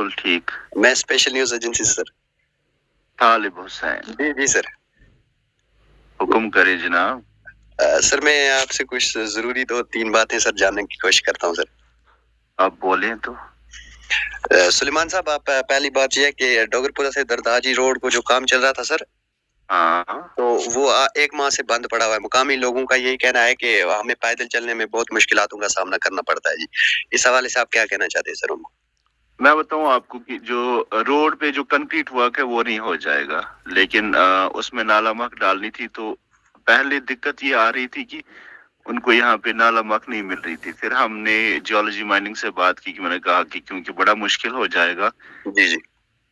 बिल्कुल ठीक। मैं स्पेशल न्यूज एजेंसी से सर। तालिब हुसैन। जी जी सर। हुक्म करे जनाब। सर मैं आपसे कुछ जरूरी 2-3 बातें सर जानने की कोशिश करता हूँ सर। आप बोलें तो। सुलेमान साहब, आप पहली बात यह है कि डोगरपुरा से दरदाजी रोड को जो काम चल रहा था सर, हाँ तो वो 1 माह से बंद पड़ा हुआ है। मुकामी लोगों का यही कहना है कि हमें पैदल चलने में बहुत मुश्किलातों का सामना करना पड़ता है जी। इस हवाले से आप क्या कहना चाहते हैं सर उनको? मैं बताऊं आपको कि जो रोड पे जो कंक्रीट वर्क है वो नहीं हो जाएगा, लेकिन उसमें नाला मक डालनी थी। तो पहले दिक्कत ये आ रही थी कि उनको यहाँ पे नाला मक नहीं मिल रही थी। फिर हमने जियोलॉजी माइनिंग से बात की कि मैंने कहा कि क्योंकि बड़ा मुश्किल हो जाएगा जी जी।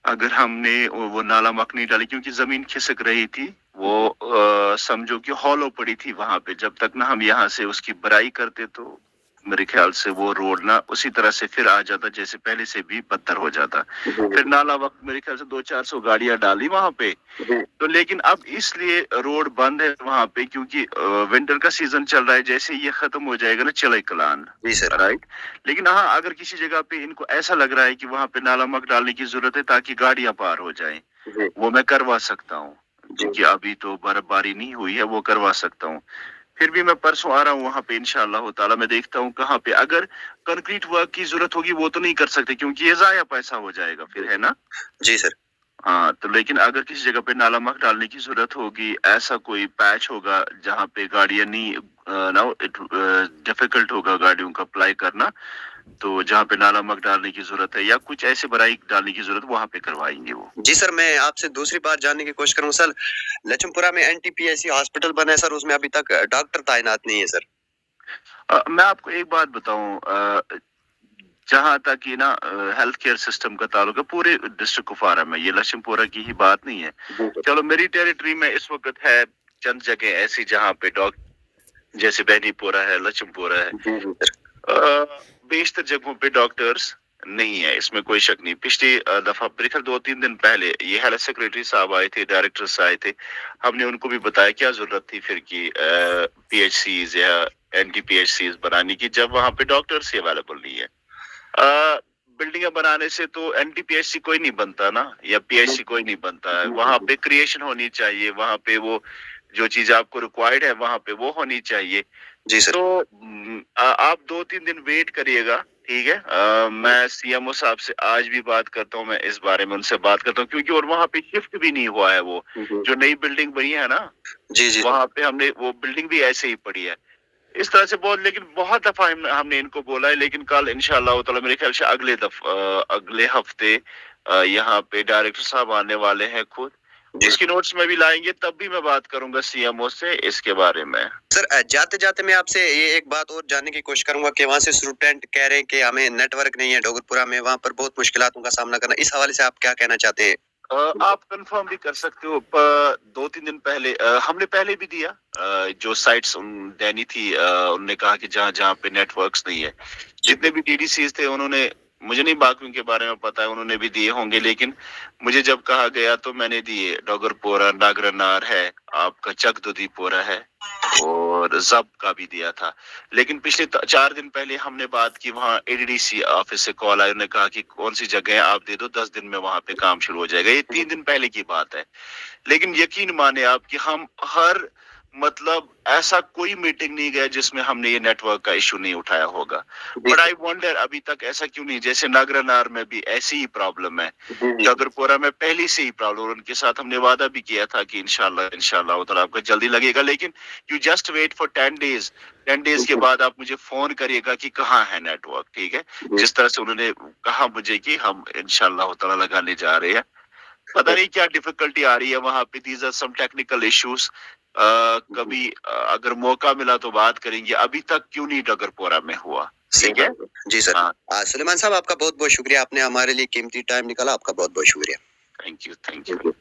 अगर हमने वो नाला मक नहीं डाली, क्योंकि जमीन खिसक रही थी। वो समझो कि हॉलो पड़ी थी वहां पे। जब तक ना हम यहाँ से उसकी बराई करते तो मेरे ख्याल से वो रोड ना उसी तरह से फिर आ जाता जैसे पहले से भी बदतर हो जाता। फिर नाला वक्त मेरे ख्याल से 200-400 गाड़ियां डाली वहां पे। तो लेकिन अब इसलिए रोड बंद है वहां पे क्योंकि विंटर का सीजन चल रहा है। जैसे ये खत्म हो जाएगा ना चिलई कलान, जी सर। राइट। लेकिन हाँ, अगर किसी जगह पे इनको ऐसा लग रहा है कि वहां पे नाला मक डालने की जरूरत है ताकि गाड़ियां पार हो जाएं, वो मैं करवा सकता हूँ। क्योंकि अभी तो बर्फबारी नहीं हुई है, वो करवा सकता हूँ। फिर भी मैं परसों आ रहा हूँ वहां पे इंशाअल्लाह ताला। मैं देखता हूँ कहाँ पे अगर कंक्रीट वर्क की जरूरत होगी वो तो नहीं कर सकते क्योंकि ये जाया पैसा हो जाएगा फिर, है ना। जी सर। हाँ, तो लेकिन अगर किसी जगह पे नाला मक डालने की जरूरत होगी, ऐसा कोई पैच होगा जहाँ पे गाड़ियां नहीं ना डिफिकल्ट होगा गाड़ियों का अप्लाई करना, तो जहाँ पे नाला मक डालने की जरूरत है या कुछ ऐसे बराई डालने की जरूरत वहां पे करवाएंगे वो। जी सर, मैं आपसे दूसरी बात जानने की कोशिश करूँ सर। लक्ष्मपुरा में एनटीपीएसी हॉस्पिटल बना है सर, उसमें अभी तक डॉक्टर तैनात नहीं है सर। मैं आपको एक बात बताऊं, जहां तक ये ना हेल्थ केयर सिस्टम का ताल्लुक है पूरे डिस्ट्रिक्ट कुपवारा में, ये लक्ष्मपुरा की ही बात नहीं है। चलो मेरी टेरिटरी में इस वक्त है चंद जगह ऐसी जहाँ पे डॉक्टर, जैसे बेनीपुरा है, लक्ष्मपुरा है, बेशतर जगहों पे डॉक्टर्स नहीं है, इसमें कोई शक नहीं। पिछली दफा पिछले 2-3 दिन पहले ये हेल्थ सेक्रेटरी साहब आए थे, डायरेक्टर्स आए थे। हमने उनको भी बताया क्या जरूरत थी फिर की पीएचसीज या एनटीपीएचसीज बनाने की जब वहां पे डॉक्टर्स ही अवेलेबल नहीं है। बिल्डिंगें बनाने से तो एनटीपीएचसी कोई नहीं बनता ना, या पीएचसी कोई नहीं बनता है। वहां पे क्रिएशन होनी चाहिए, वहां पे वो जो चीज आपको रिक्वायर्ड है वहां पे वो होनी चाहिए। जी सर। तो आप 2-3 दिन वेट करिएगा, ठीक है। मैं सीएमओ साहब से आज भी बात करता हूँ, मैं इस बारे में उनसे बात करता हूँ क्योंकि और वहां पे शिफ्ट भी नहीं हुआ है वो जो नई बिल्डिंग बनी है ना। जी जी। वहां पे हमने वो बिल्डिंग भी ऐसे ही पड़ी है इस तरह से बहुत। लेकिन बहुत दफा हमने इनको बोला है, लेकिन कल इंशाअल्लाह ताला मेरे ख्याल से अगले हफ्ते यहाँ पे डायरेक्टर साहब आने वाले हैं खुद, जिसकी नोट्स में भी लाएंगे, तब भी मैं बात करूंगा सीएमओ से इसके बारे में। सर जाते जाते मैं आपसे ये एक बात और जानने की कोशिश करूंगा कि वहाँ से स्टूडेंट कह रहे हैं कि हमें नेटवर्क नहीं है डोगरपुरा में, वहाँ पर बहुत मुश्किलातों का सामना करना। इस हवाले से आप क्या कहना चाहते हैं? आप कंफर्म भी कर सकते हो। 2-3 दिन पहले हमने पहले भी दिया जो साइट्स देनी थी। उन्होंने कहा कि जहाँ जहाँ पे नेटवर्क्स नहीं है, जितने भी डीडीसीज थे उन्होंने, मुझे नहीं बाकियों के बारे में पता है, उन्होंने भी दिए होंगे। लेकिन मुझे जब कहा गया तो मैंने दिए। डोगरपोरा नागरनार है, आपका चकदुदीपोरा है और जब का भी दिया था। लेकिन पिछले 4 दिन पहले हमने बात की, वहाँ एडीडीसी ऑफिस से कॉल आई, उन्होंने कहा कि कौन सी जगह है आप दे दो, 10 दिन में वहां पे काम शुरू हो जाएगा। ये 3 दिन पहले की बात है। लेकिन यकीन माने आप कि हम हर मतलब ऐसा कोई मीटिंग नहीं गया जिसमें हमने ये नेटवर्क का इशू नहीं उठाया होगा। बट आई वंडर अभी तक ऐसा क्यों नहीं। जैसे नागरनार में भी ऐसी ही प्रॉब्लम है, डगरपुरा में पहले से ही प्रॉब्लम। उनके साथ हमने वादा भी किया था कि इंशाल्लाह इंशाल्लाह ताला आपका जल्दी लगेगा। लेकिन you just wait for 10 days. 10 days के बाद आप मुझे फोन करिएगा कि कहाँ है नेटवर्क, ठीक है। जिस तरह से उन्होंने कहा मुझे कि हम इंशाल्लाह ताला लगाने जा रहे हैं। पता नहीं क्या डिफिकल्टी आ रही है वहां पे। These are some technical issues. कभी अगर मौका मिला तो बात करेंगे। अभी तक क्यों नहीं डगरपोरा में हुआ, ठीक है। जी सर। हाँ, सुलेमान साहब, आपका बहुत बहुत शुक्रिया, आपने हमारे लिए कीमती टाइम निकाला, आपका बहुत बहुत शुक्रिया। Thank you.